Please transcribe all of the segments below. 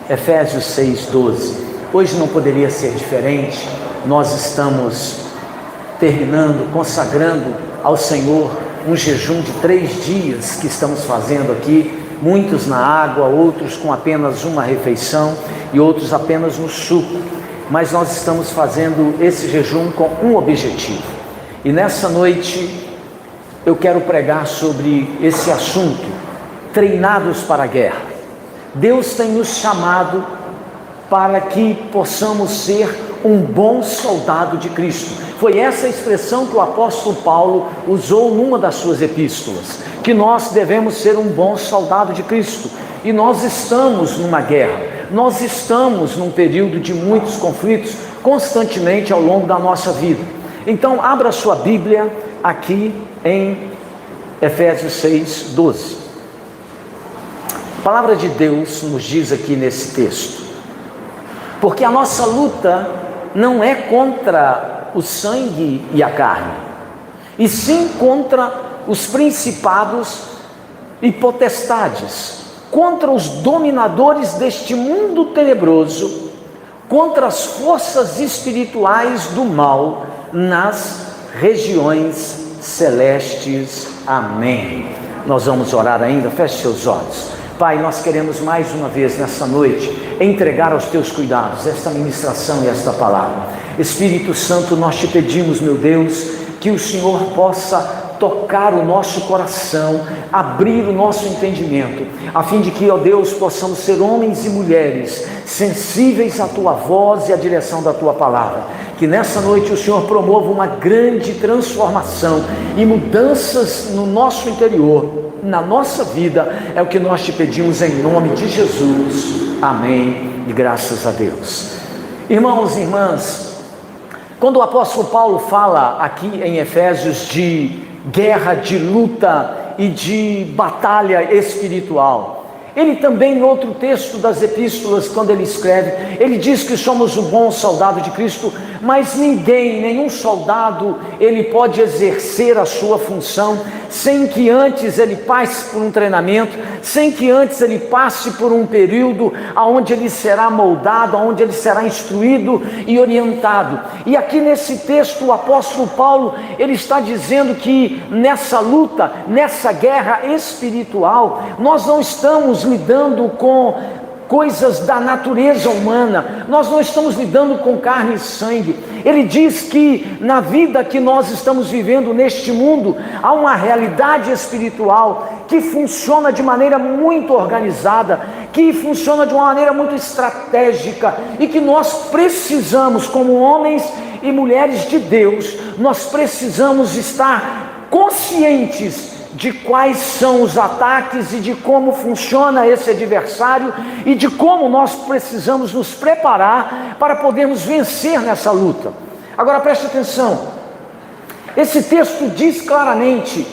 Efésios 6:12. Hoje não poderia ser diferente. Nós estamos terminando, consagrando ao Senhor um jejum de 3 dias que estamos fazendo aqui, muitos na água, outros com apenas uma refeição e outros apenas no suco, mas nós estamos fazendo esse jejum com um objetivo, e nessa noite eu quero pregar sobre esse assunto: treinados para a guerra. Deus tem nos chamado para que possamos ser um bom soldado de Cristo. Foi essa expressão que o apóstolo Paulo usou numa das suas epístolas, que nós devemos ser um bom soldado de Cristo. E nós estamos numa guerra, nós estamos num período de muitos conflitos constantemente ao longo da nossa vida. Então abra sua Bíblia aqui em Efésios 6:12. A palavra de Deus nos diz aqui nesse texto: porque a nossa luta não é contra o sangue e a carne, e sim contra os principados e potestades, contra os dominadores deste mundo tenebroso, contra as forças espirituais do mal nas regiões celestes. Amém. Nós vamos orar ainda, feche seus olhos. Pai, nós queremos mais uma vez nessa noite entregar aos teus cuidados esta ministração e esta palavra. Espírito Santo, nós te pedimos, meu Deus, que o Senhor possa tocar o nosso coração, abrir o nosso entendimento, a fim de que, ó Deus, possamos ser homens e mulheres sensíveis à tua voz e à direção da tua palavra. Que nessa noite o Senhor promova uma grande transformação e mudanças no nosso interior, na nossa vida. É o que nós te pedimos em nome de Jesus. Amém. E graças a Deus. Irmãos e irmãs, quando o apóstolo Paulo fala aqui em Efésios de guerra, de luta e de batalha espiritual, ele também, em outro texto das epístolas, quando ele escreve, ele diz que somos o bom soldado de Cristo, mas nenhum soldado, ele pode exercer a sua função sem que antes ele passe por um treinamento, sem que antes ele passe por um período onde ele será moldado, onde ele será instruído e orientado. E aqui nesse texto o apóstolo Paulo, ele está dizendo que nessa luta, nessa guerra espiritual, nós não estamos lidando com coisas da natureza humana, nós não estamos lidando com carne e sangue. Ele diz que na vida que nós estamos vivendo neste mundo, há uma realidade espiritual que funciona de maneira muito organizada, que funciona de uma maneira muito estratégica, e que nós precisamos, como homens e mulheres de Deus, nós precisamos estar conscientes de quais são os ataques e de como funciona esse adversário e de como nós precisamos nos preparar para podermos vencer nessa luta. Agora preste atenção, esse texto diz claramente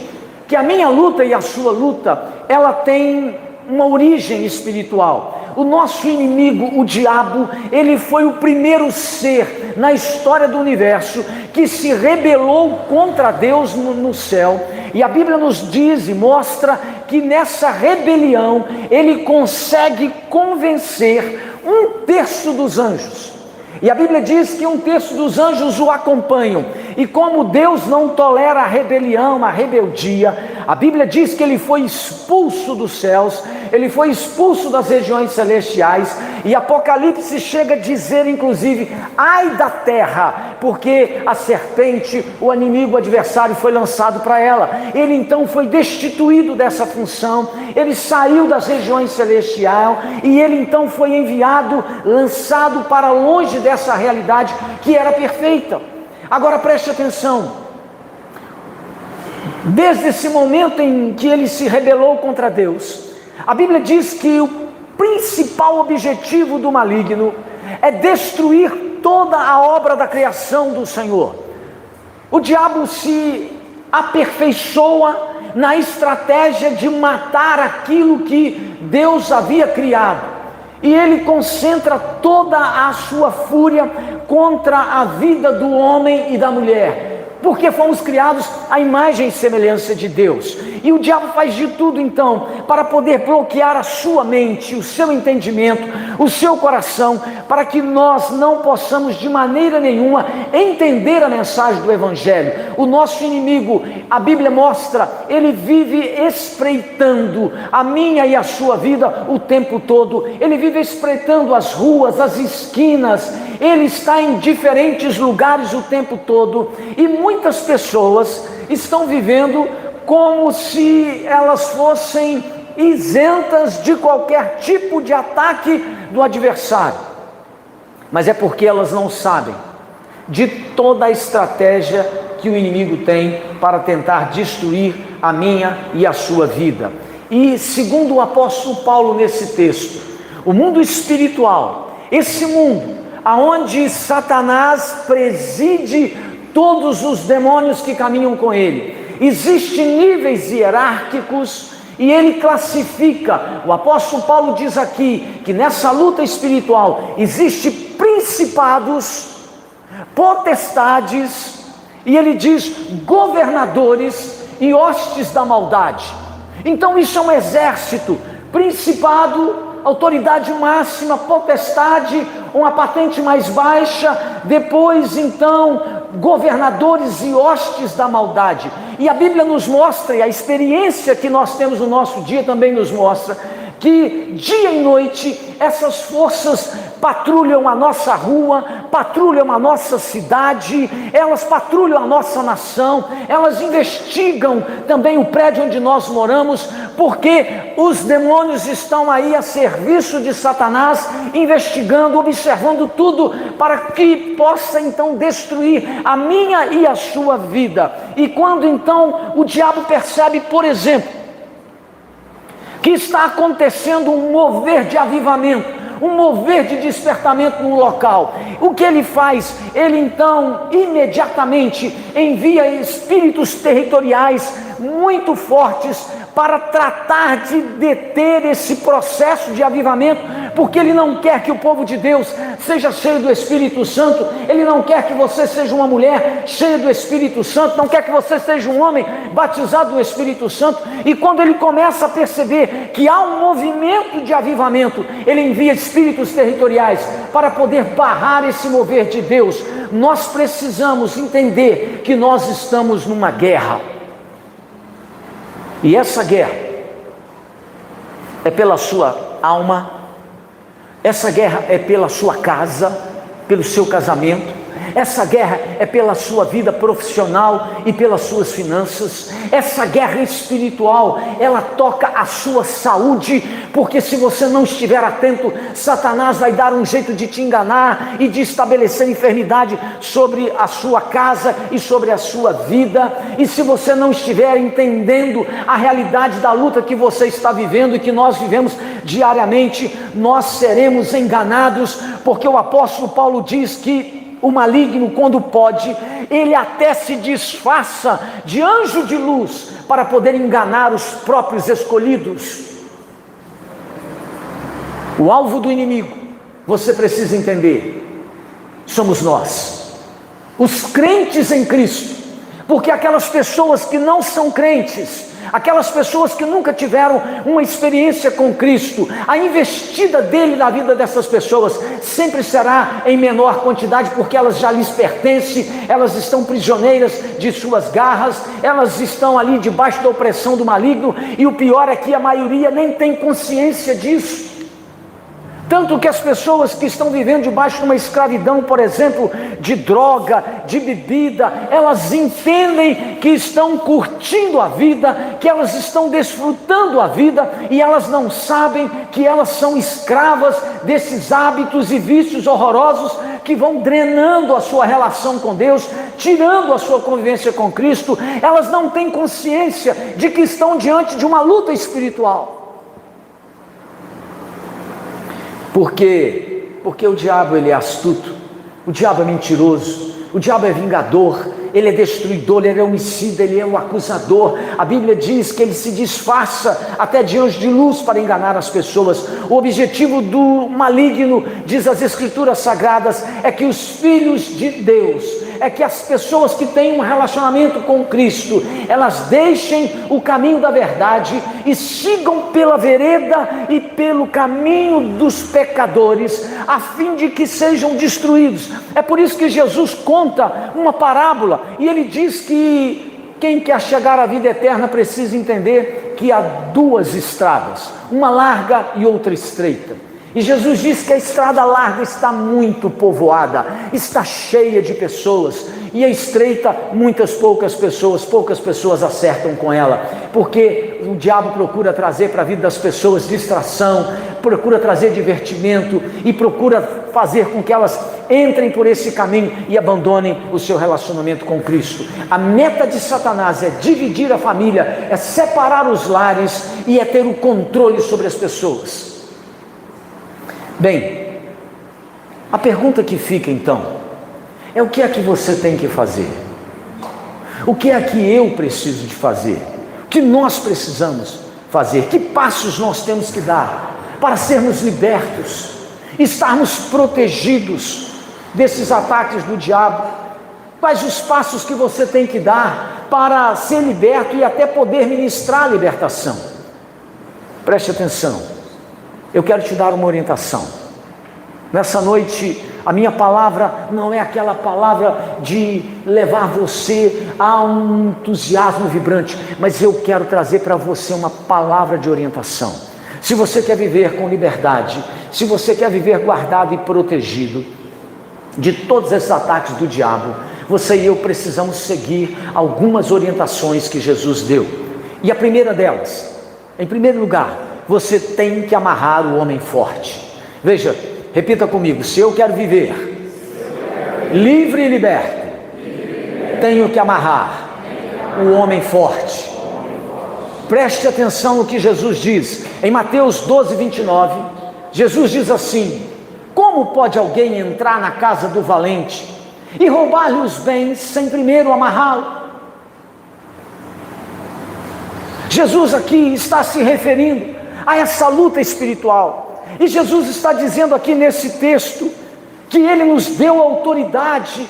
que a minha luta e a sua luta, ela tem uma origem espiritual. O nosso inimigo, o diabo, ele foi o primeiro ser na história do universo que se rebelou contra Deus no céu. E a Bíblia nos diz e mostra que nessa rebelião ele consegue convencer 1/3 dos anjos. E a Bíblia diz que 1/3 dos anjos o acompanham. E como Deus não tolera a rebelião, a rebeldia, a Bíblia diz que ele foi expulso dos céus, ele foi expulso das regiões celestiais. E Apocalipse chega a dizer, inclusive, ai da terra, porque a serpente, o inimigo, o adversário, foi lançado para ela. Ele então foi destituído dessa função, ele saiu das regiões celestiais, e ele então foi enviado, lançado para longe dessa realidade que era perfeita. Agora preste atenção, desde esse momento em que ele se rebelou contra Deus, a Bíblia diz que o principal objetivo do maligno é destruir toda a obra da criação do Senhor. O diabo se aperfeiçoa na estratégia de matar aquilo que Deus havia criado, e ele concentra toda a sua fúria contra a vida do homem e da mulher. porque fomos criados à imagem e semelhança de Deus. E o diabo faz de tudo então para poder bloquear a sua mente, o seu entendimento, o seu coração, para que nós não possamos de maneira nenhuma entender a mensagem do Evangelho. O nosso inimigo, a Bíblia mostra, ele vive espreitando a minha e a sua vida o tempo todo. Ele vive espreitando as ruas, as esquinas, ele está em diferentes lugares o tempo todo, e muitas pessoas estão vivendo como se elas fossem isentas de qualquer tipo de ataque do adversário, mas é porque elas não sabem de toda a estratégia que o inimigo tem para tentar destruir a minha e a sua vida. E segundo o apóstolo Paulo nesse texto, o mundo espiritual, esse mundo aonde Satanás preside todos os demônios que caminham com ele, existem níveis hierárquicos e ele classifica. O apóstolo Paulo diz aqui que nessa luta espiritual existe principados, potestades, e ele diz governadores e hostes da maldade. Então isso é um exército, principado, autoridade máxima, potestade, uma patente mais baixa, depois então governadores e hostes da maldade. E a Bíblia nos mostra, e a experiência que nós temos no nosso dia também nos mostra, que dia e noite essas forças patrulham a nossa rua, patrulham a nossa cidade, elas patrulham a nossa nação, elas investigam também o prédio onde nós moramos, porque os demônios estão aí a serviço de Satanás, investigando, observando tudo, para que possa então destruir a minha e a sua vida. E quando então o diabo percebe, por exemplo, que está acontecendo um mover de avivamento, um mover de despertamento no local, o que ele faz? Ele então imediatamente envia espíritos territoriais muito fortes para tratar de deter esse processo de avivamento, porque ele não quer que o povo de Deus seja cheio do Espírito Santo, ele não quer que você seja uma mulher cheia do Espírito Santo, não quer que você seja um homem batizado no Espírito Santo. E quando ele começa a perceber que há um movimento de avivamento, ele envia espíritos territoriais para poder barrar esse mover de Deus. Nós precisamos entender que nós estamos numa guerra, e essa guerra é pela sua alma, essa guerra é pela sua casa, pelo seu casamento, essa guerra é pela sua vida profissional e pelas suas finanças. Essa guerra espiritual, ela toca a sua saúde, porque se você não estiver atento, Satanás vai dar um jeito de te enganar e de estabelecer enfermidade sobre a sua casa e sobre a sua vida. E se você não estiver entendendo a realidade da luta que você está vivendo e que nós vivemos diariamente, nós seremos enganados, porque o apóstolo Paulo diz que o maligno, quando pode, ele até se disfarça de anjo de luz para poder enganar os próprios escolhidos. O alvo do inimigo, você precisa entender, somos nós, os crentes em Cristo, porque aquelas pessoas que não são crentes, aquelas pessoas que nunca tiveram uma experiência com Cristo, a investida dele na vida dessas pessoas sempre será em menor quantidade, porque elas já lhes pertencem, elas estão prisioneiras de suas garras, elas estão ali debaixo da opressão do maligno, e o pior é que a maioria nem tem consciência disso. Tanto que as pessoas que estão vivendo debaixo de uma escravidão, por exemplo, de droga, de bebida, elas entendem que estão curtindo a vida, que elas estão desfrutando a vida, e elas não sabem que elas são escravas desses hábitos e vícios horrorosos que vão drenando a sua relação com Deus, tirando a sua convivência com Cristo. Elas não têm consciência de que estão diante de uma luta espiritual. Por quê? Porque o diabo, ele é astuto, o diabo é mentiroso, o diabo é vingador, ele é destruidor, ele é homicida, ele é o acusador. A Bíblia diz que ele se disfarça até de anjo de luz para enganar as pessoas. O objetivo do maligno, diz as Escrituras Sagradas, é que os filhos de Deus, é que as pessoas que têm um relacionamento com Cristo, elas deixem o caminho da verdade e sigam pela vereda e pelo caminho dos pecadores, a fim de que sejam destruídos. É por isso que Jesus conta uma parábola, e ele diz que quem quer chegar à vida eterna precisa entender que há duas estradas, uma larga e outra estreita. E Jesus diz que a estrada larga está muito povoada, está cheia de pessoas, e a estreita, poucas pessoas acertam com ela, porque o diabo procura trazer para a vida das pessoas distração, procura trazer divertimento, e procura fazer com que elas entrem por esse caminho e abandonem o seu relacionamento com Cristo. A meta de Satanás é dividir a família, é separar os lares e é ter o controle sobre as pessoas. Bem, a pergunta que fica então é: o que é que você tem que fazer? O que é que eu preciso de fazer? O que nós precisamos fazer? Que passos nós temos que dar para sermos libertos, estarmos protegidos desses ataques do diabo? Quais os passos que você tem que dar para ser liberto e até poder ministrar a libertação? Preste atenção. Eu quero te dar uma orientação. Nessa noite, a minha palavra não é aquela palavra de levar você a um entusiasmo vibrante, mas eu quero trazer para você uma palavra de orientação. Se você quer viver com liberdade, se você quer viver guardado e protegido de todos esses ataques do diabo, você e eu precisamos seguir algumas orientações que Jesus deu. E a primeira delas, em primeiro lugar, você tem que amarrar o homem forte. Veja, repita comigo: se eu quero viver livre e liberto, tenho que amarrar o homem forte. Preste atenção no que Jesus diz em Mateus 12, 29. Jesus diz assim: como pode alguém entrar na casa do valente e roubar-lhe os bens sem primeiro amarrá-lo? Jesus aqui está se referindo a essa luta espiritual, e Jesus está dizendo aqui nesse texto que Ele nos deu autoridade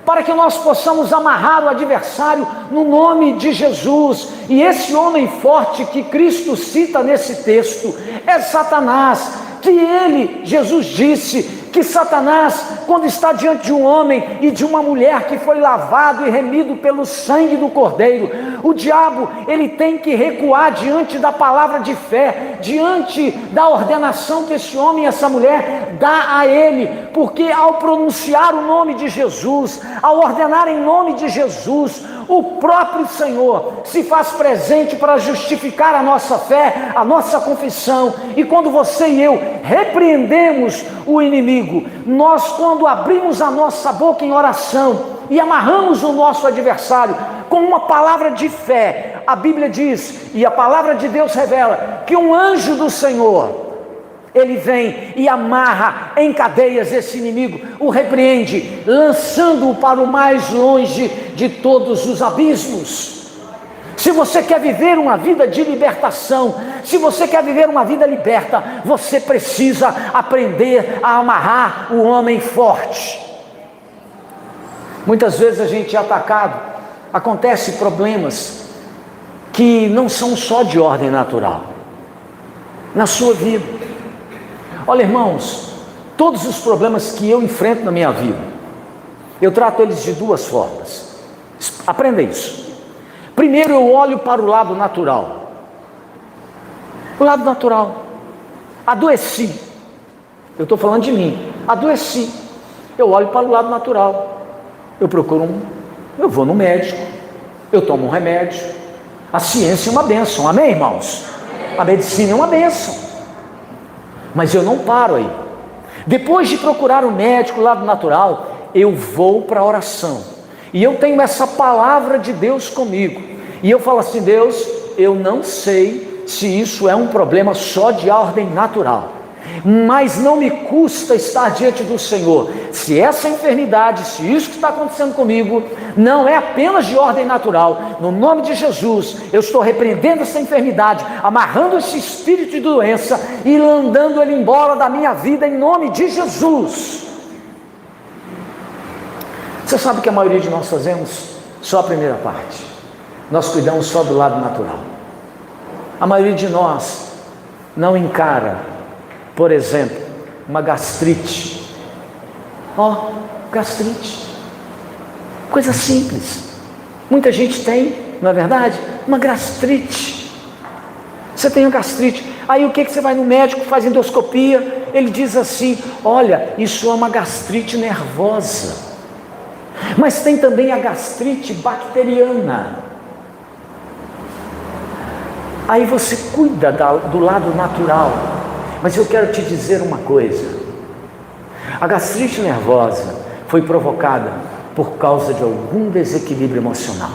para que nós possamos amarrar o adversário no nome de Jesus. E esse homem forte que Cristo cita nesse texto é Satanás, que Jesus disse que Satanás, quando está diante de um homem e de uma mulher que foi lavado e remido pelo sangue do Cordeiro, o diabo, ele tem que recuar diante da palavra de fé, diante da ordenação que esse homem e essa mulher dá a ele, porque ao pronunciar o nome de Jesus, ao ordenar em nome de Jesus, o próprio Senhor se faz presente para justificar a nossa fé, a nossa confissão. E quando você e eu repreendemos o inimigo, nós, quando abrimos a nossa boca em oração e amarramos o nosso adversário com uma palavra de fé, a Bíblia diz, e a palavra de Deus revela, que um anjo do Senhor, ele vem e amarra em cadeias esse inimigo, o repreende, lançando-o para o mais longe de todos os abismos. Se você quer viver uma vida de libertação, se você quer viver uma vida liberta, você precisa aprender a amarrar o homem forte. Muitas vezes a gente é atacado, acontecem problemas que não são só de ordem natural na sua vida. Olha, irmãos, todos os problemas que eu enfrento na minha vida, eu trato eles de duas formas. Aprenda isso. Primeiro, eu olho para o lado natural. O lado natural. Adoeci. Eu estou falando de mim. Adoeci. Eu olho para o lado natural. Eu vou no médico. Eu tomo um remédio. A ciência é uma bênção. Amém, irmãos? A medicina é uma bênção. Mas eu não paro aí. Depois de procurar o médico, o lado natural, eu vou para a oração. E eu tenho essa palavra de Deus comigo. E eu falo assim: Deus, eu não sei se isso é um problema só de ordem natural. mas não me custa estar diante do Senhor. Se essa enfermidade, se isso que está acontecendo comigo, não é apenas de ordem natural, no nome de Jesus, eu estou repreendendo essa enfermidade, amarrando esse espírito de doença e mandando ele embora da minha vida em nome de Jesus. Você sabe que a maioria de nós fazemos só a primeira parte. Nós cuidamos só do lado natural. A maioria de nós não encara, por exemplo, uma gastrite. Gastrite. Coisa simples. Muita gente tem, não é verdade? Uma gastrite. Você tem uma gastrite. Aí o que você vai no médico, faz endoscopia, ele diz assim: olha, isso é uma gastrite nervosa. Mas tem também a gastrite bacteriana. Aí você cuida do lado natural. Mas eu quero te dizer uma coisa: a gastrite nervosa foi provocada por causa de algum desequilíbrio emocional.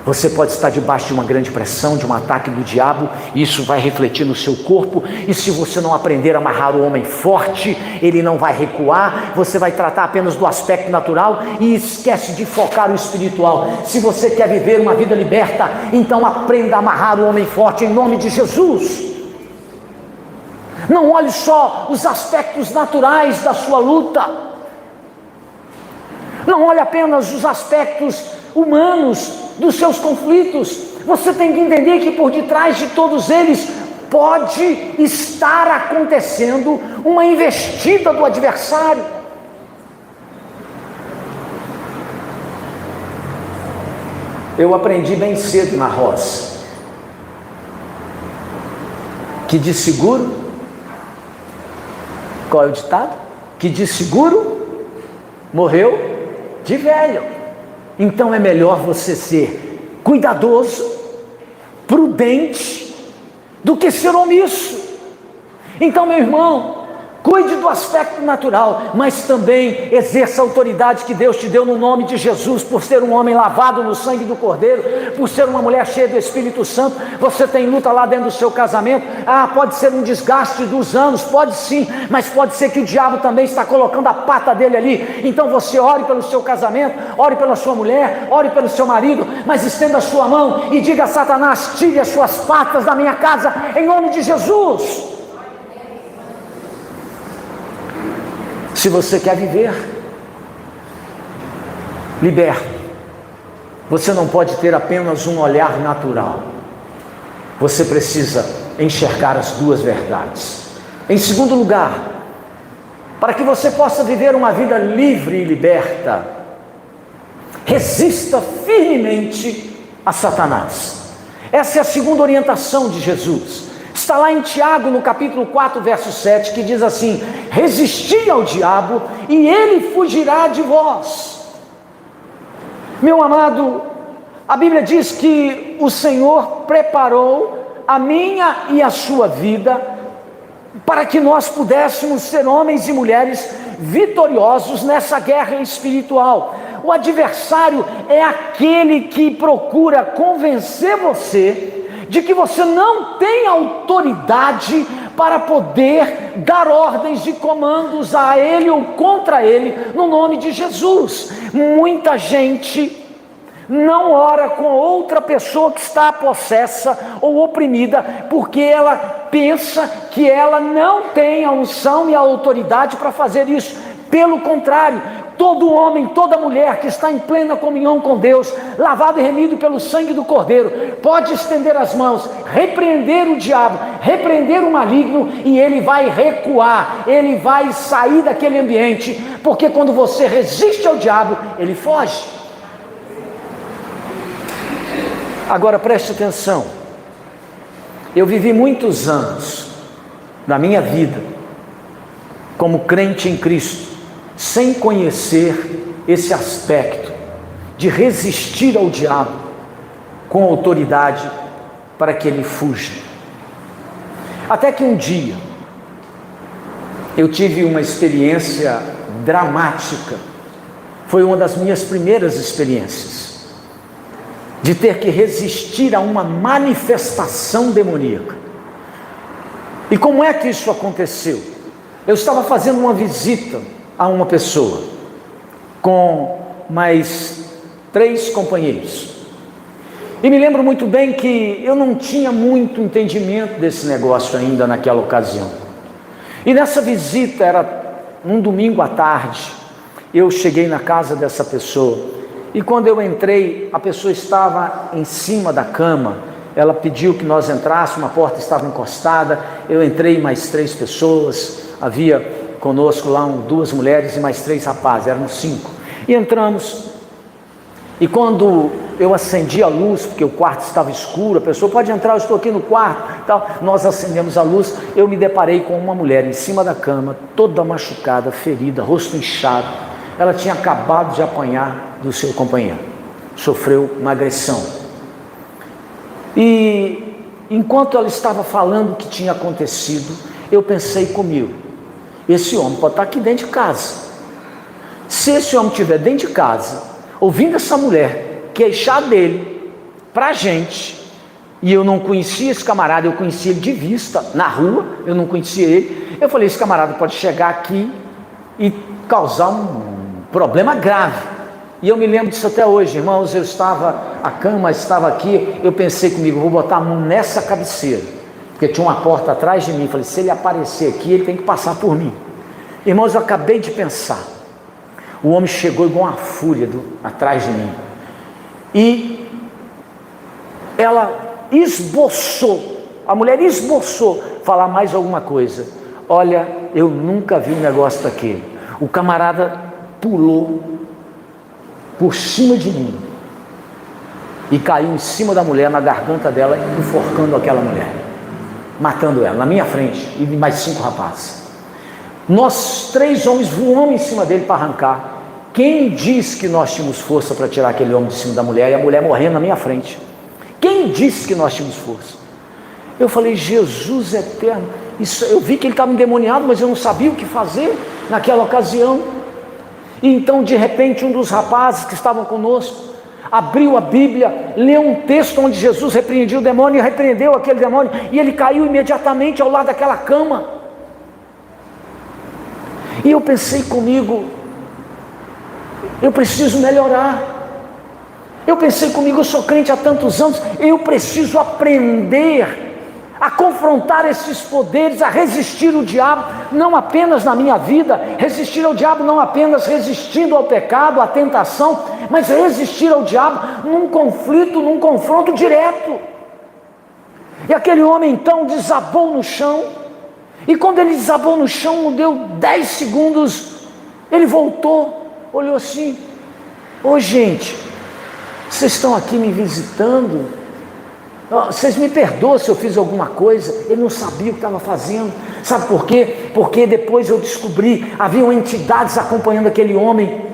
Você pode estar debaixo de uma grande pressão, de um ataque do diabo, e isso vai refletir no seu corpo, e se você não aprender a amarrar o homem forte, ele não vai recuar. Você vai tratar apenas do aspecto natural e esquece de focar o espiritual. Se você quer viver uma vida liberta, então aprenda a amarrar o homem forte em nome de Jesus. Não olhe só os aspectos naturais da sua luta, não olhe apenas os aspectos humanos dos seus conflitos. Você tem que entender que por detrás de todos eles pode estar acontecendo uma investida do adversário. Eu aprendi bem cedo na roça que de seguro, qual é o ditado? Que de seguro morreu de velho. Então é melhor você ser cuidadoso, prudente, do que ser omisso. Então, meu irmão, cuide do aspecto natural, mas também exerça a autoridade que Deus te deu no nome de Jesus, por ser um homem lavado no sangue do Cordeiro, por ser uma mulher cheia do Espírito Santo. Você tem luta lá dentro do seu casamento, pode ser um desgaste dos anos, pode sim, mas pode ser que o diabo também está colocando a pata dele ali. Então você ore pelo seu casamento, ore pela sua mulher, ore pelo seu marido, mas estenda a sua mão e diga a Satanás: tire as suas patas da minha casa, em nome de Jesus. Se você quer viver liberto, você não pode ter apenas um olhar natural. Você precisa enxergar as duas verdades. Em segundo lugar, para que você possa viver uma vida livre e liberta, resista firmemente a Satanás. Essa é a segunda orientação de Jesus. Está lá em Tiago, no capítulo 4, verso 7, que diz assim: resisti ao diabo e ele fugirá de vós. Meu amado, a Bíblia diz que o Senhor preparou a minha e a sua vida para que nós pudéssemos ser homens e mulheres vitoriosos nessa guerra espiritual. O adversário é aquele que procura convencer você de que você não tem autoridade para poder dar ordens e comandos a ele ou contra ele, no nome de Jesus. Muita gente não ora com outra pessoa que está possessa ou oprimida, porque ela pensa que ela não tem a unção e a autoridade para fazer isso. Pelo contrário, todo homem, toda mulher que está em plena comunhão com Deus, lavado e remido pelo sangue do Cordeiro, pode estender as mãos, repreender o diabo, repreender o maligno, e ele vai recuar, ele vai sair daquele ambiente, porque quando você resiste ao diabo, ele foge. Agora preste atenção, eu vivi muitos anos da minha vida como crente em Cristo, sem conhecer esse aspecto de resistir ao diabo com autoridade para que ele fuja. Até que um dia eu tive uma experiência dramática, foi uma das minhas primeiras experiências, de ter que resistir a uma manifestação demoníaca. E como é que isso aconteceu? Eu estava fazendo uma visita a uma pessoa, com mais 3 companheiros. E me lembro muito bem que eu não tinha muito entendimento desse negócio ainda naquela ocasião. E nessa visita, era num domingo à tarde, eu cheguei na casa dessa pessoa. E quando eu entrei, a pessoa estava em cima da cama. Ela pediu que nós entrássemos, a porta estava encostada. Eu entrei, mais 3 pessoas. Havia conosco lá 2 mulheres e mais 3 rapazes, éramos 5. E entramos. E quando eu acendi a luz, porque o quarto estava escuro, a pessoa pode entrar, eu estou aqui no quarto, tal. Nós acendemos a luz, eu me deparei com uma mulher em cima da cama, toda machucada, ferida, rosto inchado. Ela tinha acabado de apanhar do seu companheiro, sofreu uma agressão. E enquanto ela estava falando o que tinha acontecido, eu pensei comigo, esse homem pode estar aqui dentro de casa. Se esse homem estiver dentro de casa, ouvindo essa mulher queixar dele para a gente, e eu não conhecia esse camarada, eu conhecia ele de vista, na rua, eu não conhecia ele, eu falei, esse camarada pode chegar aqui e causar um problema grave. E eu me lembro disso até hoje, irmãos. A cama estava aqui, eu pensei comigo, vou botar a mão nessa cabeceira, porque tinha uma porta atrás de mim. Falei, se ele aparecer aqui, ele tem que passar por mim. Irmãos, eu acabei de pensar, o homem chegou igual uma fúria atrás de mim, e ela esboçou, a mulher esboçou falar mais alguma coisa. Olha, eu nunca vi um negócio daquele. O camarada pulou por cima de mim e caiu em cima da mulher, na garganta dela, enforcando aquela mulher, matando ela, na minha frente, e mais 5 rapazes. Nós 3 homens voamos em cima dele para arrancar. Quem disse que nós tínhamos força para tirar aquele homem de cima da mulher, e a mulher morrendo na minha frente? Quem disse que nós tínhamos força? Eu falei, Jesus eterno, eu vi que ele estava endemoniado, mas eu não sabia o que fazer naquela ocasião. E então, de repente, um dos rapazes que estavam conosco abriu a Bíblia, leu um texto onde Jesus repreendia o demônio e repreendeu aquele demônio, e ele caiu imediatamente ao lado daquela cama. E eu pensei comigo, eu preciso melhorar. Eu pensei comigo, eu sou crente há tantos anos, eu preciso aprender a confrontar esses poderes, a resistir ao diabo, não apenas na minha vida, resistir ao diabo não apenas resistindo ao pecado, à tentação, mas resistir ao diabo num conflito, num confronto direto. E aquele homem então desabou no chão, e quando ele desabou no chão, não deu 10 segundos, ele voltou, olhou assim, ô gente, vocês estão aqui me visitando? Vocês me perdoam se eu fiz alguma coisa. Ele não sabia o que estava fazendo. Sabe por quê? Porque depois eu descobri, haviam entidades acompanhando aquele homem,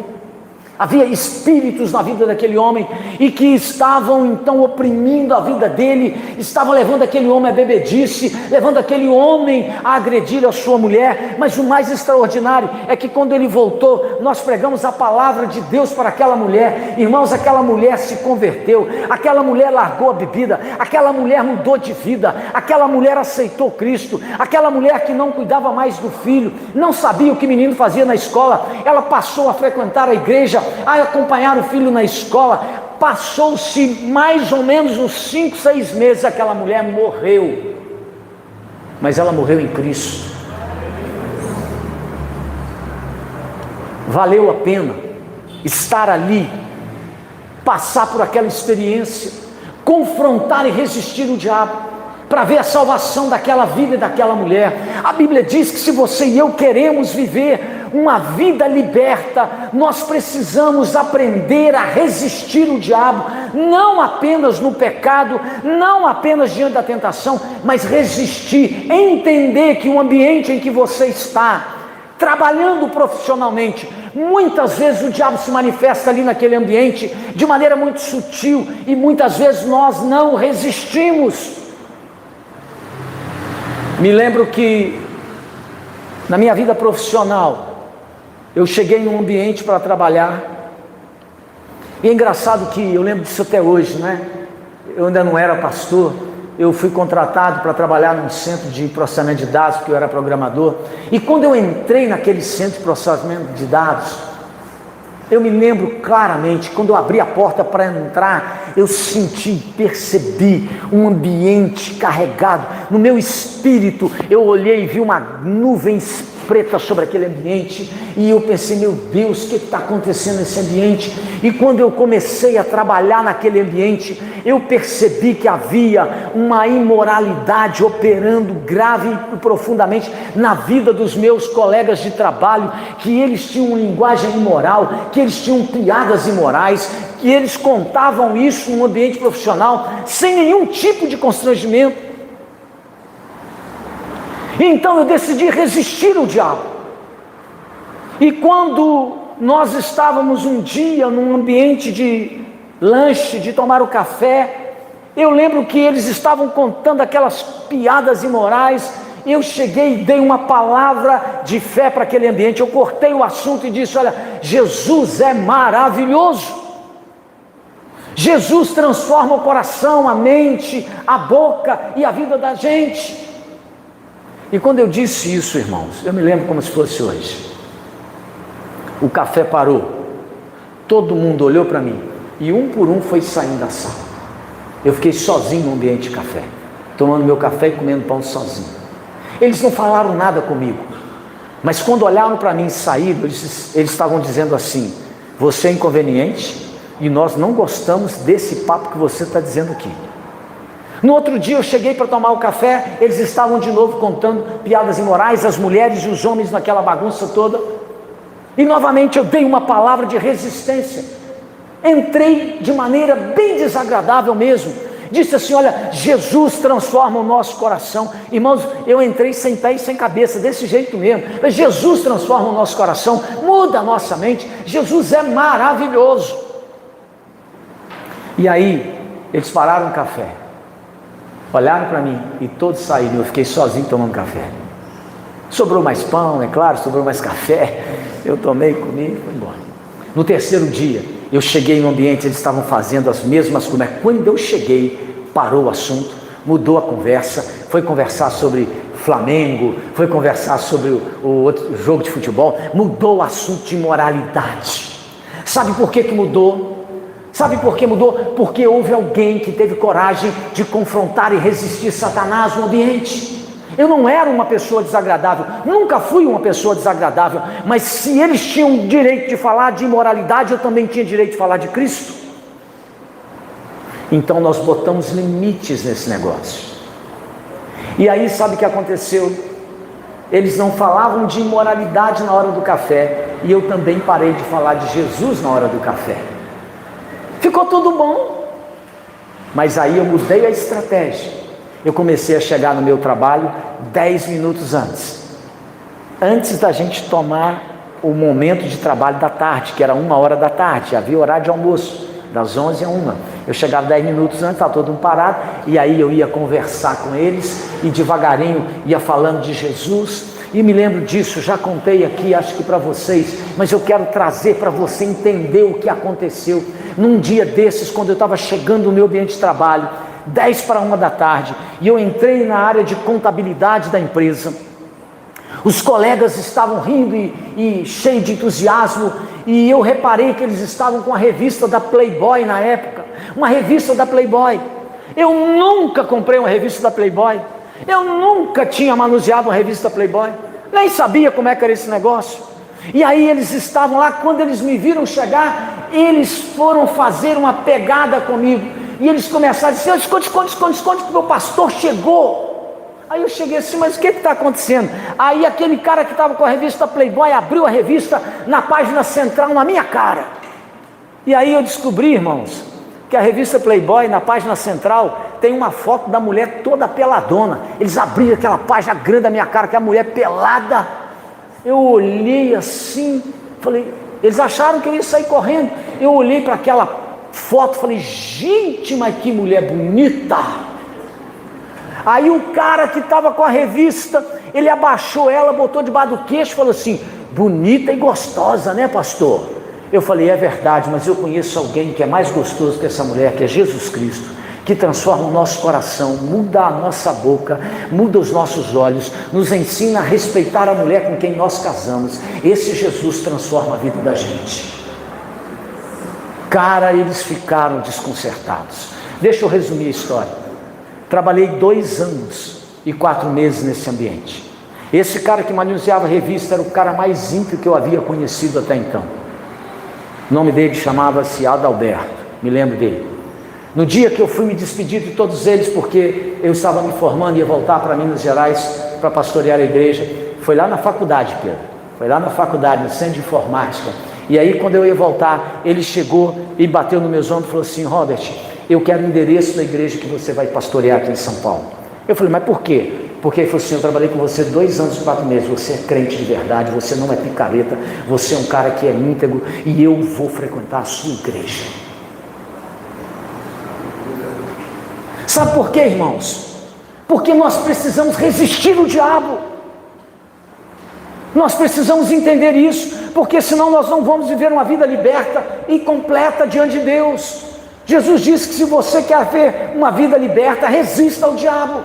havia espíritos na vida daquele homem, e que estavam então oprimindo a vida dele, estavam levando aquele homem a bebedice, levando aquele homem a agredir a sua mulher. Mas o mais extraordinário é que quando ele voltou, nós pregamos a palavra de Deus para aquela mulher. Irmãos, aquela mulher se converteu, aquela mulher largou a bebida, aquela mulher mudou de vida, aquela mulher aceitou Cristo, aquela mulher que não cuidava mais do filho, não sabia o que o menino fazia na escola, ela passou a frequentar a igreja, a acompanhar o filho na escola. Passou-se mais ou menos uns 5, 6 meses, aquela mulher morreu, mas ela morreu em Cristo. Valeu a pena estar ali, passar por aquela experiência, confrontar e resistir o diabo, para ver a salvação daquela vida e daquela mulher. A Bíblia diz que se você e eu queremos viver uma vida liberta, nós precisamos aprender a resistir o diabo, não apenas no pecado, não apenas diante da tentação, mas resistir, entender que o ambiente em que você está, trabalhando profissionalmente, muitas vezes o diabo se manifesta ali naquele ambiente, de maneira muito sutil, e muitas vezes nós não resistimos. Me lembro que na minha vida profissional, eu cheguei num ambiente para trabalhar, e é engraçado que eu lembro disso até hoje, né? Eu ainda não era pastor, eu fui contratado para trabalhar num centro de processamento de dados, porque eu era programador. E quando eu entrei naquele centro de processamento de dados, eu me lembro claramente, quando eu abri a porta para entrar, eu percebi um ambiente carregado. No meu espírito, eu olhei e vi uma nuvem preta sobre aquele ambiente, e eu pensei, meu Deus, o que está acontecendo nesse ambiente? E quando eu comecei a trabalhar naquele ambiente, eu percebi que havia uma imoralidade operando grave e profundamente na vida dos meus colegas de trabalho, que eles tinham uma linguagem imoral, que eles tinham piadas imorais, que eles contavam isso no ambiente profissional, sem nenhum tipo de constrangimento. Então eu decidi resistir ao diabo. E quando nós estávamos um dia num ambiente de lanche, de tomar o café, eu lembro que eles estavam contando aquelas piadas imorais. Eu cheguei e dei uma palavra de fé para aquele ambiente. Eu cortei o assunto e disse: olha, Jesus é maravilhoso. Jesus transforma o coração, a mente, a boca e a vida da gente. E quando eu disse isso, irmãos, eu me lembro como se fosse hoje. O café parou, todo mundo olhou para mim, e um por um foi saindo da sala. Eu fiquei sozinho no ambiente de café, tomando meu café e comendo pão sozinho. Eles não falaram nada comigo, mas quando olharam para mim e saíram, eles estavam dizendo assim: você é inconveniente, e nós não gostamos desse papo que você está dizendo aqui. No outro dia eu cheguei para tomar o café, eles estavam de novo contando piadas imorais, as mulheres e os homens naquela bagunça toda, e novamente eu dei uma palavra de resistência. Entrei de maneira bem desagradável mesmo, disse assim: olha, Jesus transforma o nosso coração. Irmãos, eu entrei sem pé e sem cabeça, desse jeito mesmo. Mas Jesus transforma o nosso coração, muda a nossa mente, Jesus é maravilhoso. E aí eles pararam o café, olharam para mim e todos saíram. Eu fiquei sozinho tomando café. Sobrou mais pão, é claro, sobrou mais café. Eu tomei, comi e fui embora. No terceiro dia, eu cheguei no ambiente, eles estavam fazendo as mesmas coisas. Quando eu cheguei, parou o assunto, mudou a conversa, foi conversar sobre Flamengo, foi conversar sobre o outro jogo de futebol, mudou o assunto de moralidade. Sabe por que mudou? Sabe por que mudou? Porque houve alguém que teve coragem de confrontar e resistir Satanás no ambiente. Eu não era uma pessoa desagradável, nunca fui uma pessoa desagradável, mas se eles tinham direito de falar de imoralidade, eu também tinha direito de falar de Cristo. Então nós botamos limites nesse negócio. E aí sabe o que aconteceu? Eles não falavam de imoralidade na hora do café, e eu também parei de falar de Jesus na hora do café. Ficou tudo bom, mas aí eu mudei a estratégia. Eu comecei a chegar no meu trabalho 10 minutos antes da gente tomar o momento de trabalho da tarde, que era 1h da tarde, havia horário de almoço, das 11 a 1. Eu chegava 10 minutos antes, estava todo mundo parado, e aí eu ia conversar com eles, e devagarinho ia falando de Jesus. E me lembro disso, já contei aqui, acho que para vocês, mas eu quero trazer para você entender o que aconteceu. Num dia desses, quando eu estava chegando no meu ambiente de trabalho, 10 para 1 da tarde, e eu entrei na área de contabilidade da empresa. Os colegas estavam rindo e cheios de entusiasmo, e eu reparei que eles estavam com a revista da Playboy na época, uma revista da Playboy. Eu nunca comprei uma revista da Playboy, eu nunca tinha manuseado uma revista Playboy, nem sabia como é que era esse negócio. E aí eles estavam lá, quando eles me viram chegar, eles foram fazer uma pegada comigo, e eles começaram a dizer: esconde, porque o pastor chegou. Aí eu cheguei assim: mas o que está acontecendo? Aí aquele cara que estava com a revista Playboy abriu a revista na página central na minha cara. E aí eu descobri, irmãos, que a revista Playboy, na página central, tem uma foto da mulher toda peladona. Eles abriram aquela página grande da minha cara, que é a mulher pelada. Eu olhei assim, falei, eles acharam que eu ia sair correndo. Eu olhei para aquela foto, falei: gente, mas que mulher bonita. Aí o cara que estava com a revista, ele abaixou ela, botou debaixo do queixo e falou assim: bonita e gostosa, né, pastor? Eu falei: é verdade, mas eu conheço alguém que é mais gostoso que essa mulher, que é Jesus Cristo, que transforma o nosso coração, muda a nossa boca, muda os nossos olhos, nos ensina a respeitar a mulher com quem nós casamos. Esse Jesus transforma a vida da gente. Cara, eles ficaram desconcertados. Deixa eu resumir a história. Trabalhei 2 anos e 4 meses nesse ambiente. Esse cara que manuseava a revista era o cara mais ímpio que eu havia conhecido até então. O nome dele chamava-se Adalberto, me lembro dele. No dia que eu fui me despedir de todos eles, porque eu estava me formando e ia voltar para Minas Gerais para pastorear a igreja, foi lá na faculdade, Pedro, foi lá na faculdade, no centro de informática. E aí, quando eu ia voltar, ele chegou e bateu no meus ombros e falou assim: Robert, eu quero o endereço da igreja que você vai pastorear aqui em São Paulo. Eu falei: mas por quê? Porque ele falou assim: eu trabalhei com você 2 anos e 4 meses, você é crente de verdade, você não é picareta, você é um cara que é íntegro, e eu vou frequentar a sua igreja. Sabe por quê, irmãos? Porque nós precisamos resistir o diabo. Nós precisamos entender isso, porque senão nós não vamos viver uma vida liberta e completa diante de Deus. Jesus disse que se você quer ver uma vida liberta, resista ao diabo.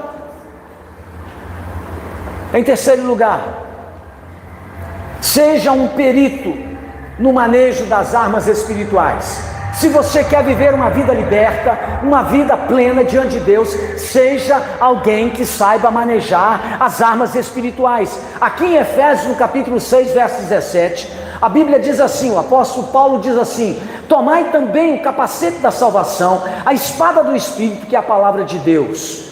Em terceiro lugar, seja um perito no manejo das armas espirituais. Se você quer viver uma vida liberta, uma vida plena diante de Deus, seja alguém que saiba manejar as armas espirituais. Aqui em Efésios, no capítulo 6, verso 17, a Bíblia diz assim, o apóstolo Paulo diz assim: tomai também o capacete da salvação, a espada do Espírito, que é a palavra de Deus.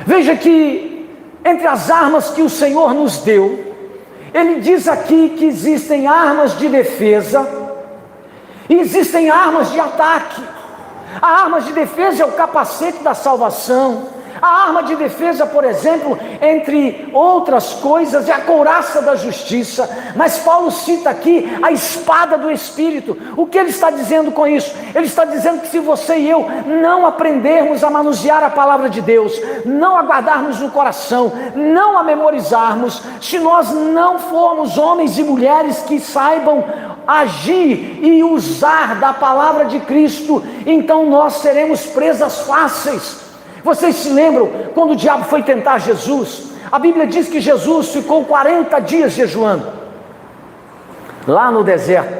Veja que entre as armas que o Senhor nos deu, Ele diz aqui que existem armas de defesa e existem armas de ataque. A arma de defesa é o capacete da salvação. A arma de defesa, por exemplo, entre outras coisas, é a couraça da justiça. Mas Paulo cita aqui a espada do Espírito. O que ele está dizendo com isso? Ele está dizendo que se você e eu não aprendermos a manusear a palavra de Deus, não a guardarmos no coração, não a memorizarmos, se nós não formos homens e mulheres que saibam agir e usar da palavra de Cristo, então nós seremos presas fáceis. Vocês se lembram quando o diabo foi tentar Jesus? A Bíblia diz que Jesus ficou 40 dias jejuando lá no deserto.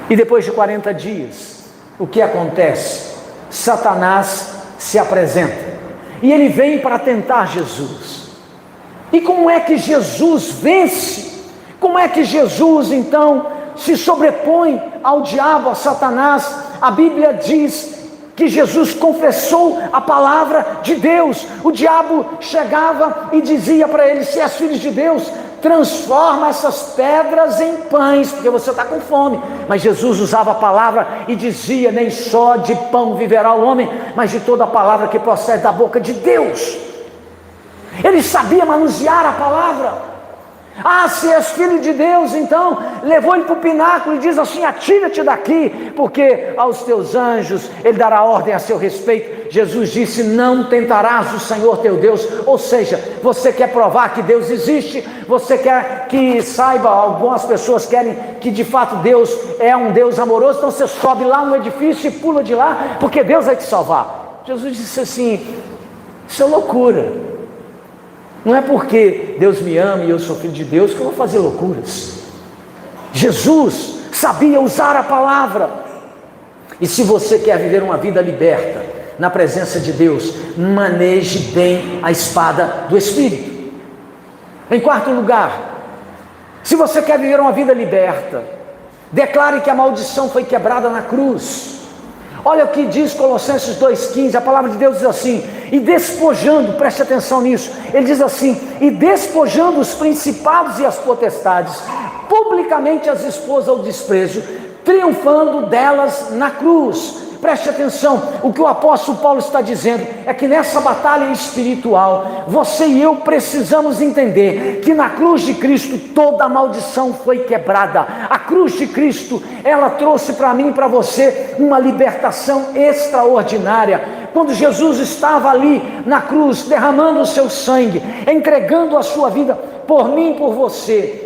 E depois de 40 dias, o que acontece? Satanás se apresenta e ele vem para tentar Jesus. E como é que Jesus vence? Como é que Jesus então se sobrepõe ao diabo, a Satanás? A Bíblia diz que Jesus confessou a palavra de Deus. O diabo chegava e dizia para ele: se és filho de Deus, transforma essas pedras em pães, porque você está com fome. Mas Jesus usava a palavra e dizia: nem só de pão viverá o homem, mas de toda a palavra que procede da boca de Deus. Ele sabia manusear a palavra. Ah, se és filho de Deus, então levou ele para o pináculo e diz assim: atira-te daqui, porque aos teus anjos ele dará ordem a seu respeito. Jesus disse: não tentarás o Senhor teu Deus. Ou seja, você quer provar que Deus existe, você quer que saiba, algumas pessoas querem que de fato Deus é um Deus amoroso, então você sobe lá no edifício e pula de lá, porque Deus vai te salvar. Jesus disse assim: isso é loucura. Não é porque Deus me ama e eu sou filho de Deus que eu vou fazer loucuras. Jesus sabia usar a palavra. E se você quer viver uma vida liberta na presença de Deus, maneje bem a espada do Espírito. Em quarto lugar, se você quer viver uma vida liberta, declare que a maldição foi quebrada na cruz. Olha o que diz Colossenses 2,15, a palavra de Deus diz assim: e despojando, preste atenção nisso, ele diz assim: e despojando os principados e as potestades, publicamente as expôs ao desprezo, triunfando delas na cruz. Preste atenção, o que o apóstolo Paulo está dizendo é que nessa batalha espiritual, você e eu precisamos entender que na cruz de Cristo toda a maldição foi quebrada. A cruz de Cristo, ela trouxe para mim e para você uma libertação extraordinária. Quando Jesus estava ali na cruz, derramando o seu sangue, entregando a sua vida por mim e por você,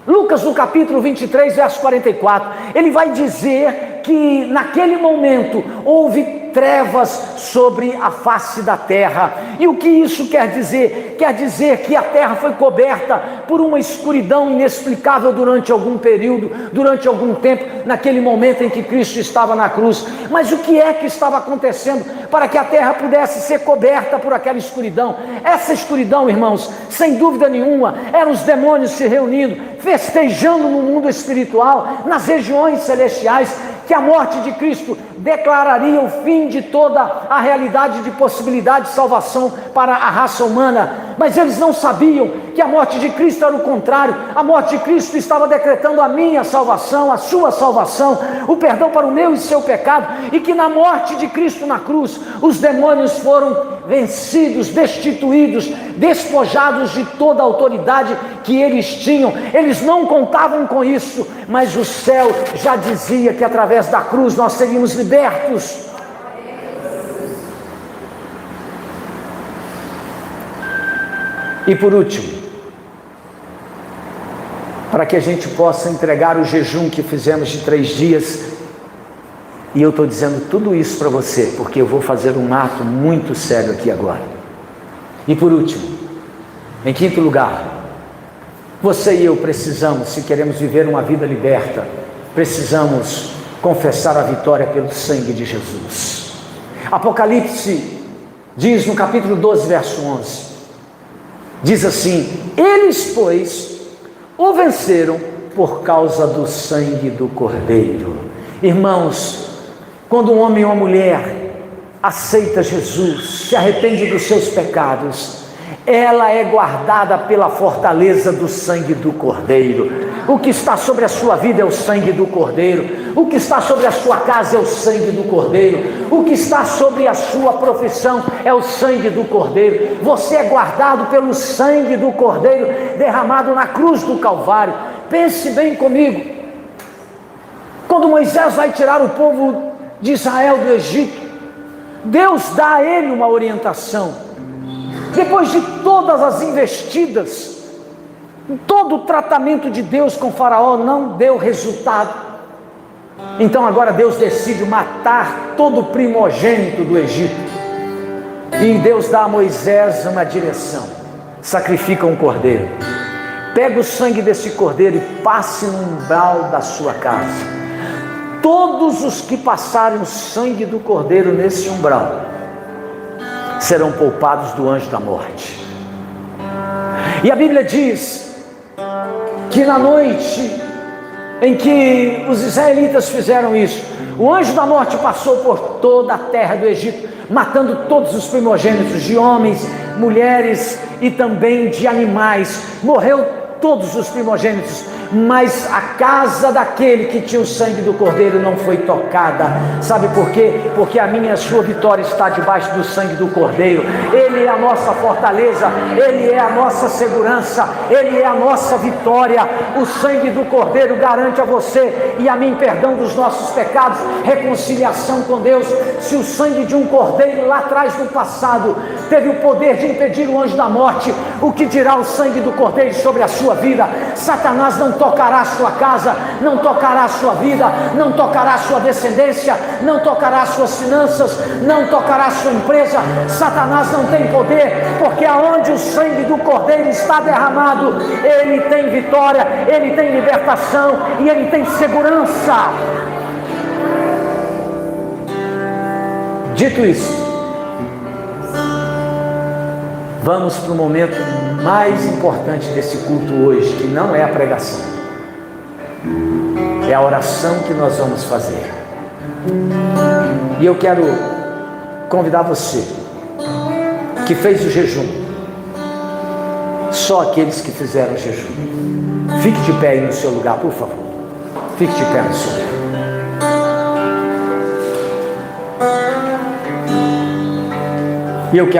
Lucas no capítulo 23, verso 44, ele vai dizer que naquele momento houve trevas sobre a face da terra. E o que isso quer dizer? Quer dizer que a terra foi coberta por uma escuridão inexplicável durante algum período, durante algum tempo, naquele momento em que Cristo estava na cruz. Mas o que é que estava acontecendo para que a terra pudesse ser coberta por aquela escuridão? Essa escuridão, irmãos, sem dúvida nenhuma, eram os demônios se reunindo, festejando no mundo espiritual, nas regiões celestiais, que a morte de Cristo declararia o fim de toda a realidade de possibilidade de salvação para a raça humana. Mas eles não sabiam que a morte de Cristo era o contrário. A morte de Cristo estava decretando a minha salvação, a sua salvação, o perdão para o meu e seu pecado, e que na morte de Cristo na cruz, os demônios foram vencidos, destituídos, despojados de toda a autoridade que eles tinham. Eles não contavam com isso, mas o céu já dizia que através da cruz nós seríamos libertos. E por último, para que a gente possa entregar o jejum que fizemos de 3 dias, e eu estou dizendo tudo isso para você, porque eu vou fazer um ato muito sério aqui agora. E por último, em quinto lugar, você e eu precisamos, se queremos viver uma vida liberta, precisamos confessar a vitória pelo sangue de Jesus. Apocalipse diz no capítulo 12, verso 11, diz assim: eles, pois, o venceram por causa do sangue do Cordeiro. Irmãos, quando um homem ou uma mulher aceita Jesus, se arrepende dos seus pecados, ela é guardada pela fortaleza do sangue do Cordeiro. O que está sobre a sua vida é o sangue do Cordeiro. O que está sobre a sua casa é o sangue do Cordeiro. O que está sobre a sua profissão é o sangue do Cordeiro. Você é guardado pelo sangue do Cordeiro derramado na cruz do Calvário. Pense bem comigo. Quando Moisés vai tirar o povo de Israel do Egito, Deus dá a ele uma orientação. Depois de todas as investidas, todo o tratamento de Deus com Faraó não deu resultado. Então agora Deus decide matar todo o primogênito do Egito. E Deus dá a Moisés uma direção: sacrifica um cordeiro, pega o sangue desse cordeiro e passe no umbral da sua casa. Todos os que passarem o sangue do cordeiro nesse umbral serão poupados do anjo da morte. E a Bíblia diz que na noite em que os israelitas fizeram isso, o anjo da morte passou por toda a terra do Egito, matando todos os primogênitos de homens, mulheres e também de animais. Morreu todos os primogênitos, mas a casa daquele que tinha o sangue do Cordeiro não foi tocada. Sabe por quê? Porque a minha e a sua vitória está debaixo do sangue do Cordeiro. Ele é a nossa fortaleza, Ele é a nossa segurança, Ele é a nossa vitória. O sangue do Cordeiro garante a você e a mim perdão dos nossos pecados, reconciliação com Deus. Se o sangue de um cordeiro lá atrás no passado teve o poder de impedir o anjo da morte, o que dirá o sangue do Cordeiro sobre a sua vida? Satanás não tocará a sua casa, não tocará a sua vida, não tocará a sua descendência, não tocará as suas finanças, não tocará a sua empresa. Satanás não tem poder, porque aonde o sangue do Cordeiro está derramado, ele tem vitória, ele tem libertação e ele tem segurança. Dito isso, vamos para o momento mais importante desse culto hoje, que não é a pregação, é a oração que nós vamos fazer. E eu quero convidar você que fez o jejum, só aqueles que fizeram o jejum, fique de pé aí no seu lugar, por favor. Fique de pé no seu lugar. E eu quero